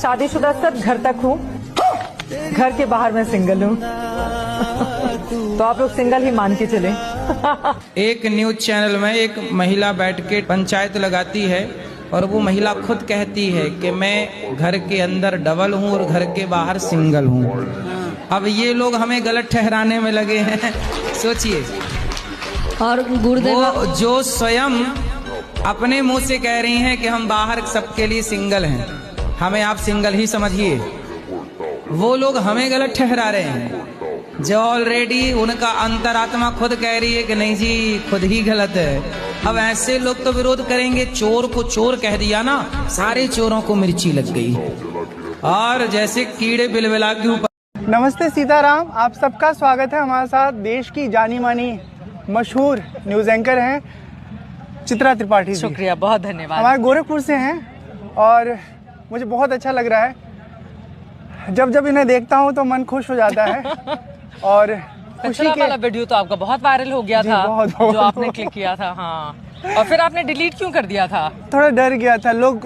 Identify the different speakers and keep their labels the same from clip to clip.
Speaker 1: शादीशुदा सब घर तक हूँ, घर के बाहर मैं सिंगल हूँ। तो आप लोग सिंगल ही मान के चलें।
Speaker 2: एक न्यूज चैनल में एक महिला बैठ के पंचायत लगाती है और वो महिला खुद कहती है कि मैं घर के अंदर डबल हूँ और घर के बाहर सिंगल हूँ। अब ये लोग हमें गलत ठहराने में लगे हैं। सोचिए,
Speaker 3: और गुरुदेव
Speaker 2: वो जो स्वयं अपने मुंह से कह रही हैं कि हम बाहर सबके लिए सिंगल हैं, हमें आप सिंगल ही समझिए, वो लोग हमें गलत ठहरा रहे हैं जो ऑलरेडी उनका अंतरात्मा खुद कह रही है कि नहीं जी खुद ही गलत है। अब ऐसे लोग तो विरोध करेंगे। चोर को चोर कह दिया ना, सारे चोरों को मिर्ची लग गई और जैसे कीड़े बिलबिला के ऊपर।
Speaker 4: नमस्ते सीताराम, आप सबका स्वागत है। हमारे साथ देश की जानी मानी मशहूर न्यूज़ एंकर हैं चित्रा त्रिपाठी जी।
Speaker 1: शुक्रिया, बहुत धन्यवाद।
Speaker 4: हमारे गोरखपुर से हैं और मुझे बहुत अच्छा लग रहा है। जब जब इन्हें देखता हूं तो मन खुश हो जाता है। और खुशी के
Speaker 1: वाला वीडियो तो आपका बहुत वायरल हो गया था,
Speaker 4: बहुत।
Speaker 1: जो आपने क्लिक किया था। हाँ, और फिर आपने डिलीट क्यों कर दिया था?
Speaker 4: थोड़ा डर गया था। लोग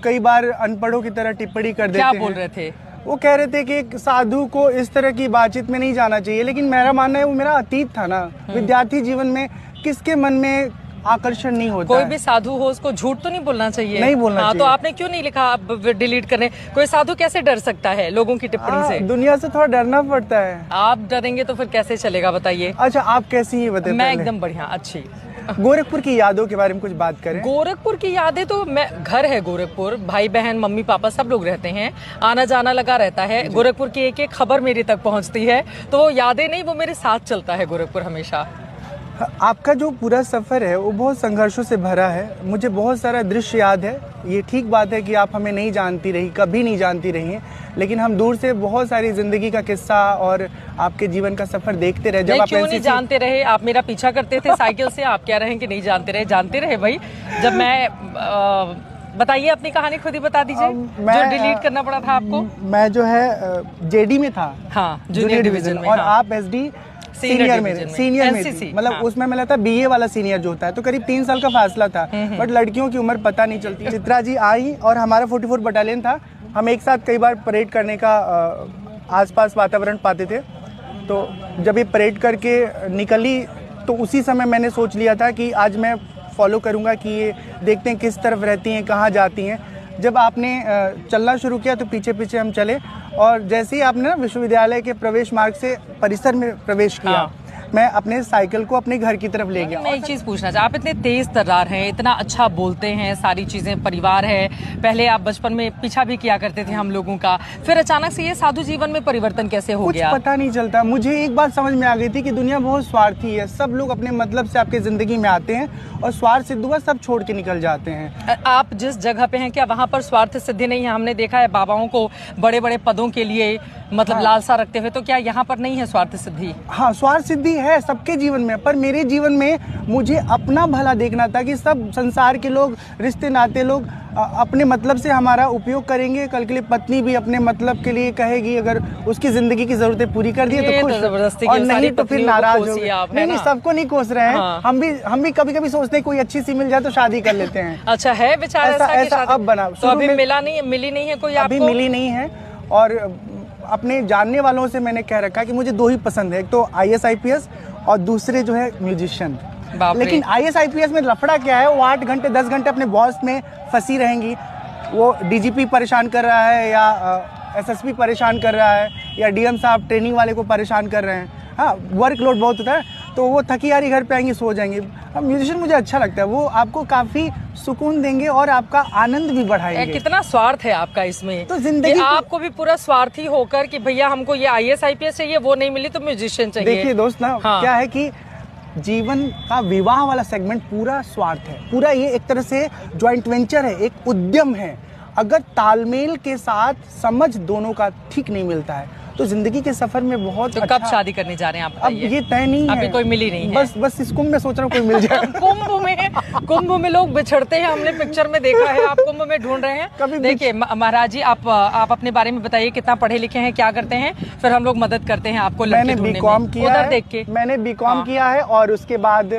Speaker 4: कई बार अनपढ़ों की तरह टिप्पणी कर देते हैं।
Speaker 1: क्या बोल रहे थे?
Speaker 4: वो कह रहे थे कि एक साधु को इस तरह की बातचीत में नहीं जाना चाहिए, लेकिन मेरा मानना है वो मेरा अतीत था ना। विद्यार्थी जीवन में किसके मन में आकर्षण नहीं होता?
Speaker 1: कोई भी साधु हो उसको झूठ तो नहीं बोलना चाहिए।
Speaker 4: नहीं बोलना चाहिए।
Speaker 1: तो आपने क्यों नहीं लिखा अब डिलीट करने? कोई साधु कैसे डर सकता है लोगों की टिप्पणी से?
Speaker 4: दुनिया से थोड़ा डरना पड़ता है।
Speaker 1: आप डरेंगे तो फिर कैसे चलेगा, बताइए।
Speaker 4: अच्छा, आप कैसी हैं बताइए?
Speaker 1: मैं एकदम बढ़िया, अच्छी।
Speaker 4: गोरखपुर की यादों के बारे में कुछ बात करें।
Speaker 1: गोरखपुर की यादें तो मैं, घर है गोरखपुर, भाई बहन मम्मी पापा सब लोग रहते हैं, आना जाना लगा रहता है। गोरखपुर की एक एक खबर मेरे तक पहुंचती है, तो वो यादें नहीं, वो मेरे साथ चलता है गोरखपुर हमेशा।
Speaker 4: आपका जो पूरा सफ़र है वो बहुत संघर्षों से भरा है। मुझे बहुत सारा दृश्य याद है। ये ठीक बात है कि आप हमें नहीं जानती रही, कभी नहीं जानती रही हैं, लेकिन हम दूर से बहुत सारी जिंदगी का किस्सा और आपके जीवन का सफर देखते रहे। जब आप
Speaker 1: क्यों नहीं जानते रहे? आप मेरा पीछा करते थे साइकिल से, आप क्या रहे कि नहीं जानते रहे? जानते रहे भाई। जब मैं बताइए अपनी कहानी, खुद ही बता दीजिए। जो डिलीट करना पड़ा था आपको?
Speaker 4: मैं जो है जेडी में था।
Speaker 1: हाँ, जूनियर डिवीजन में।
Speaker 4: और
Speaker 1: हाँ।
Speaker 4: आप एसडी सीनियर में
Speaker 1: NCC,
Speaker 4: मतलब
Speaker 1: हाँ।
Speaker 4: उसमें मिला था बीए वाला सीनियर जो होता है, तो करीब 3 साल का फासला था। बट लड़कियों की उम्र पता नहीं चलती। चित्रा जी आई और हमारा 44 बटालियन था। हम एक साथ कई बार परेड करने का आसपास वातावरण पाते थे। तो जब ये परेड करके निकली तो उसी समय मैंने सोच लिया था कि आज मैं फॉलो करूँगा कि ये देखते हैं किस तरफ रहती हैं, कहाँ जाती हैं। जब आपने चलना शुरू किया तो पीछे पीछे हम चले और जैसे ही आपने ना विश्वविद्यालय के प्रवेश मार्ग से परिसर में प्रवेश किया, हाँ। मैं अपने साइकिल को अपने घर की तरफ ले गया।
Speaker 1: मैं एक चीज पूछना चाहता, आप इतने तेज तर्रार हैं, इतना अच्छा बोलते हैं, सारी चीजें, परिवार है, पहले आप बचपन में पीछा भी किया करते थे हम लोगों का, फिर अचानक से ये साधु जीवन में परिवर्तन कैसे हो गया?
Speaker 4: कुछ पता नहीं चलता। मुझे एक बात समझ में आ गई थी कि दुनिया बहुत स्वार्थी है। सब लोग अपने मतलब से आपके जिंदगी में आते हैं और स्वार्थ सिद्ध हुआ सब छोड़ के निकल जाते हैं।
Speaker 1: आप जिस जगह पे हैं क्या वहाँ पर स्वार्थ सिद्धि नहीं है? हमने देखा है बाबाओं को बड़े बड़े पदों के लिए मतलब हाँ। लालसा रखते हुए, तो क्या यहाँ पर नहीं है स्वार्थ सिद्धि?
Speaker 4: हाँ, स्वार्थ सिद्धि है सबके जीवन में, पर मेरे जीवन में मुझे अपना भला देखना था कि सब संसार के लोग, रिश्ते नाते लोग अपने मतलब से हमारा उपयोग करेंगे। कल के लिए पत्नी भी अपने मतलब के लिए कहेगी, अगर उसकी जिंदगी की जरूरतें पूरी कर दी तो खुश, और नहीं तो फिर नाराज होगी। नहीं, सबको नहीं कोस रहे हैं। हाँ। हम भी कभी कभी सोचते हैं कोई अच्छी सी मिल जाए तो शादी कर लेते हैं।
Speaker 1: अच्छा है विचार ऐसा
Speaker 4: अब बना,
Speaker 1: तो अभी मिली नहीं है कोई?
Speaker 4: अभी मिली नहीं है। और अपने जानने वालों से मैंने कह रखा कि मुझे 2 ही पसंद है, एक तो IAS IPS और दूसरे जो है म्यूजिशियन। लेकिन IAS IPS में लफड़ा क्या है, वो 8 घंटे 10 घंटे अपने बॉस में फंसी रहेंगी। वो DGP परेशान कर रहा है या SSP परेशान कर रहा है या DM साहब ट्रेनिंग वाले को परेशान कर रहे हैं। हाँ, वर्कलोड बहुत होता है, तो वो थकी हारी घर पे आएंगी, सो जाएंगे। अब म्यूजिशियन मुझे अच्छा लगता है, वो आपको काफी सुकून देंगे और आपका आनंद भी बढ़ाएंगे।
Speaker 1: कितना स्वार्थ है आपका इसमें,
Speaker 4: तो जिंदगी
Speaker 1: आपको भी पूरा स्वार्थी होकर कि भैया हमको ये IAS IPS चाहिए, वो नहीं मिली तो म्यूजिशियन चाहिए।
Speaker 4: देखिए दोस्त ना, हाँ। क्या है कि जीवन का विवाह वाला सेगमेंट पूरा स्वार्थ है, पूरा ये एक तरह से जॉइंट वेंचर है, एक उद्यम है। अगर तालमेल के साथ समझ दोनों का ठीक नहीं मिलता है तो जिंदगी के सफर में बहुत
Speaker 1: तो कब शादी करने जा रहे हैं आप?
Speaker 4: अब ये तय नहीं है,
Speaker 1: अभी कोई मिली नहीं है।
Speaker 4: बस इस कुंभ में सोच रहा हूँ कोई मिल जाए।
Speaker 1: कुंभ में लोग बिछड़ते हैं, हमने पिक्चर में देखा है। आप कुंभ में ढूंढ रहे हैं। देखिए महाराज जी, आप अपने बारे में बताइए, कितना पढ़े लिखे हैं, क्या करते हैं, फिर हम लोग मदद करते हैं आपको।
Speaker 4: मैंने बीकॉम किया है,
Speaker 1: देख के
Speaker 4: मैंने बीकॉम किया है और उसके बाद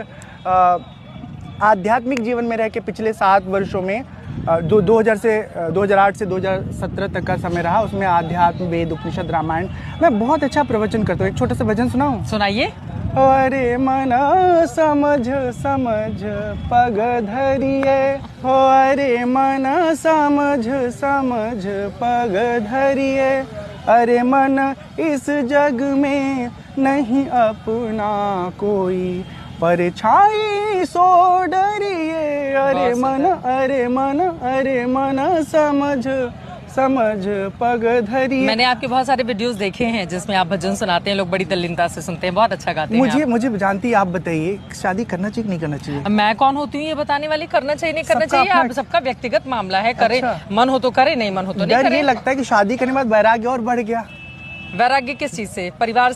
Speaker 4: आध्यात्मिक जीवन में रह के पिछले 7 वर्षों में 2008 से 2017 तक का समय रहा। उसमें आध्यात्म, वेद, उपनिषद, रामायण, मैं बहुत अच्छा प्रवचन करता हूँ। एक छोटा सा भजन सुनाऊँ?
Speaker 1: सुनाइए।
Speaker 4: अरे मना समझ समझ पग धरिए, हो अरे मना समझ समझ पग धरिए, अरे मन इस जग में नहीं अपना कोई, परछाई सो डरिए, अरे मन अरे मन अरे मन समझ समझ पग धरिए।
Speaker 1: मैंने आपके बहुत सारे वीडियोस देखे हैं जिसमें आप भजन सुनाते हैं, लोग बड़ी तल्लीनता से सुनते हैं, बहुत अच्छा गाते हैं आप।
Speaker 4: मुझे जानती है, आप बताइए शादी करना चाहिए कि नहीं करना चाहिए?
Speaker 1: मैं कौन होती हूँ ये बताने वाली? करना चाहिए नहीं करना चाहिए, आप सबका व्यक्तिगत मामला है। करे मन हो तो करे, नहीं मन हो तो नहीं
Speaker 4: डर
Speaker 1: करे।
Speaker 4: ये लगता है कि शादी करने के बाद वैराग्य और बढ़ गया।
Speaker 1: वैराग्य किस चीज से? परिवार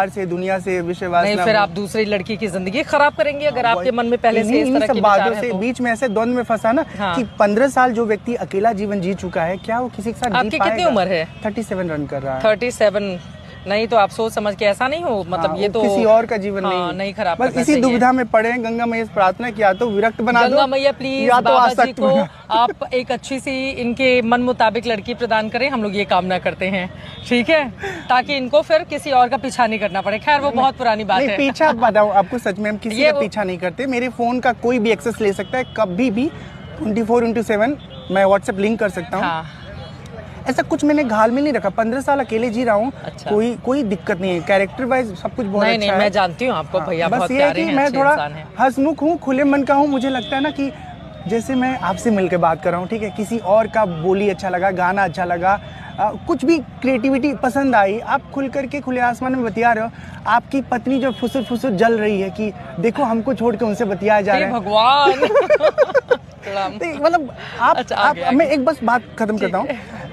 Speaker 1: से, दुनिया से, विषय वासना। नहीं, फिर आप दूसरी लड़की की जिंदगी खराब करेंगे अगर आपके मन में पहले से इस तरह के विचार हैं तो।
Speaker 4: बीच में ऐसे द्वंद में फंसा ना कि 15 साल जो व्यक्ति अकेला जीवन जी चुका है, क्या वो किसी के साथ जी
Speaker 1: आपकी कितनी उम्र है?
Speaker 4: 37 रन कर रहा है।
Speaker 1: 37 नहीं तो आप सोच समझ के ऐसा नहीं हो, मतलब ये तो
Speaker 4: किसी और का जीवन
Speaker 1: नहीं खराब
Speaker 4: बस इसी दुविधा में पड़े हैं। गंगा मैया से प्रार्थना किया तो विरक्त बना दो,
Speaker 1: गंगा मैया प्लीज
Speaker 4: या तो
Speaker 1: बाबा जी
Speaker 4: आसक्त
Speaker 1: को
Speaker 4: बना।
Speaker 1: आप एक अच्छी सी इनके मन मुताबिक लड़की प्रदान करें, हम लोग ये कामना करते हैं, ठीक है, ताकि इनको फिर किसी और का पीछा नहीं करना पड़े। खैर वो बहुत पुरानी बात है।
Speaker 4: पीछा बताऊं आपको, सच में हम किसी का पीछा नहीं करते। मेरे फोन का कोई भी एक्सेस ले सकता है कभी भी, 24/7 मैं व्हाट्सएप लिंक कर सकता हूँ।
Speaker 1: हाँ।
Speaker 4: ऐसा कुछ मैंने घाल में नहीं रखा। 15 साल अकेले जी रहा हूँ।
Speaker 1: अच्छा।
Speaker 4: कोई दिक्कत नहीं है। कैरेक्टर वाइज सब कुछ बहुत अच्छा है।
Speaker 1: मैं जानती हूँ आपको भैया,
Speaker 4: बस
Speaker 1: बहुत
Speaker 4: ये है
Speaker 1: प्यारे
Speaker 4: कि
Speaker 1: हैं,
Speaker 4: मैं
Speaker 1: अच्छे
Speaker 4: थोड़ा
Speaker 1: इंसान हैं।
Speaker 4: हंसमुख हूँ, खुले मन का हूँ। मुझे लगता है ना कि जैसे मैं आपसे मिलकर बात कर रहा हूँ, ठीक है, किसी और का बोली अच्छा लगा, गाना अच्छा लगा, कुछ भी क्रिएटिविटी पसंद आई, आप खुल करके खुले आसमान में बतिया रहे हो। आपकी पत्नी जो फुसुर फुसुर जल रही है कि देखो हमको छोड़ के उनसे बतियाया जा रहा है।
Speaker 1: भगवान
Speaker 4: मतलब आप मैं एक बस बात खत्म करता हूँ।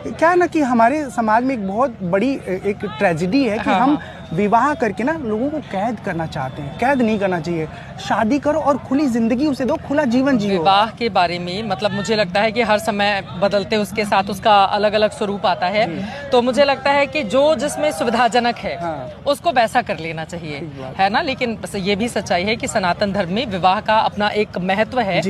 Speaker 4: क्या है ना कि हमारे समाज में एक बहुत बड़ी एक ट्रेजेडी है कि हम विवाह करके ना लोगों को कैद करना चाहते हैं। कैद नहीं करना चाहिए। शादी करो और खुली जिंदगी उसे दो, खुला जीवन जियो।
Speaker 1: विवाह के बारे में मतलब मुझे लगता है कि हर समय बदलते उसके साथ उसका अलग अलग स्वरूप आता है, तो मुझे लगता है कि जो जिसमें सुविधाजनक है उसको वैसा कर लेना चाहिए, है ना। लेकिन ये भी सच्चाई है कि सनातन धर्म में विवाह का अपना एक महत्व है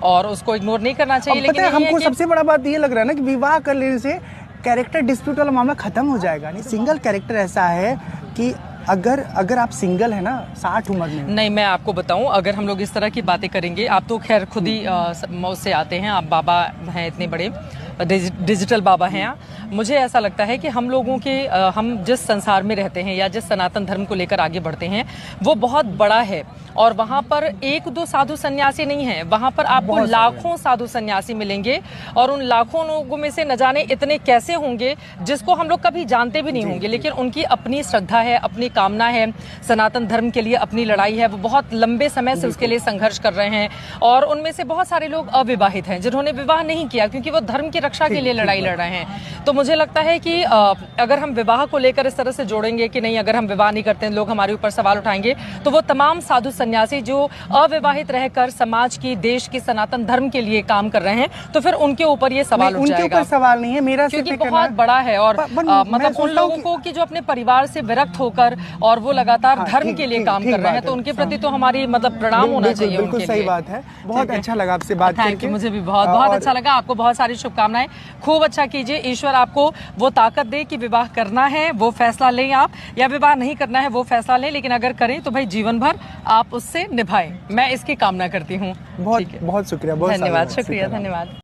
Speaker 1: और उसको इग्नोर नहीं करना चाहिए। लेकिन
Speaker 4: हमको सबसे बड़ा बात ये लग रहा है ना कि विवाह कर लेने से कैरेक्टर डिस्प्यूट वाला मामला खत्म हो जाएगा। नहीं, सिंगल कैरेक्टर ऐसा है कि अगर आप सिंगल है ना 60 उम्र में।
Speaker 1: नहीं, मैं आपको बताऊं, अगर हम लोग इस तरह की बातें करेंगे, आप तो खैर खुद ही मौत से आते हैं, आप बाबा हैं इतने बड़े, डिजिटल बाबा हैं। मुझे ऐसा लगता है कि हम लोगों के हम जिस संसार में रहते हैं या जिस सनातन धर्म को लेकर आगे बढ़ते हैं वो बहुत बड़ा है और वहाँ पर एक दो साधु सन्यासी नहीं है, वहाँ पर आपको लाखों साधु सन्यासी मिलेंगे और उन लाखों लोगों में से न जाने इतने कैसे होंगे जिसको हम लोग कभी जानते भी नहीं होंगे, लेकिन उनकी अपनी श्रद्धा है, अपनी कामना है, सनातन धर्म के लिए अपनी लड़ाई है, वो बहुत लंबे समय से उसके लिए संघर्ष कर रहे हैं। और उनमें से बहुत सारे लोग अविवाहित हैं जिन्होंने विवाह नहीं किया क्योंकि वो धर्म की रक्षा के लिए लड़ाई लड़ रहे हैं। तो मुझे लगता है कि अगर हम विवाह को लेकर इस तरह से जोड़ेंगे कि नहीं, अगर हम विवाह नहीं करते हैं लोग हमारे ऊपर सवाल उठाएंगे, तो वो तमाम साधु सन्यासी जो अविवाहित रहकर समाज की, देश की, सनातन धर्म के लिए काम कर रहे हैं, तो फिर उनके ऊपर ये सवाल उठ जाएगा।
Speaker 4: उनके ऊपर सवाल नहीं है मेरा,
Speaker 1: क्योंकि बहुत बड़ा है। और मतलब उन लोगों को कि जो अपने परिवार से विरक्त होकर और वो लगातार धर्म के लिए काम कर रहे हैं, तो उनके प्रति तो हमारी मतलब प्रणाम होना चाहिए।
Speaker 4: बिल्कुल सही बात है। बहुत अच्छा लगा आपसे बात करके।
Speaker 1: मुझे भी बहुत बहुत अच्छा लगा। आपको बहुत सारी शुभकामनाएं, खूब अच्छा कीजिए। ईश्वर आपको वो ताकत दे कि विवाह करना है वो फैसला लें आप, या विवाह नहीं करना है वो फैसला लें, लेकिन अगर करें तो भाई जीवन भर आप उससे निभाएं। मैं इसकी कामना करती हूँ।
Speaker 4: बहुत शुक्रिया, बहुत
Speaker 1: धन्यवाद, शुक्रिया, धन्यवाद।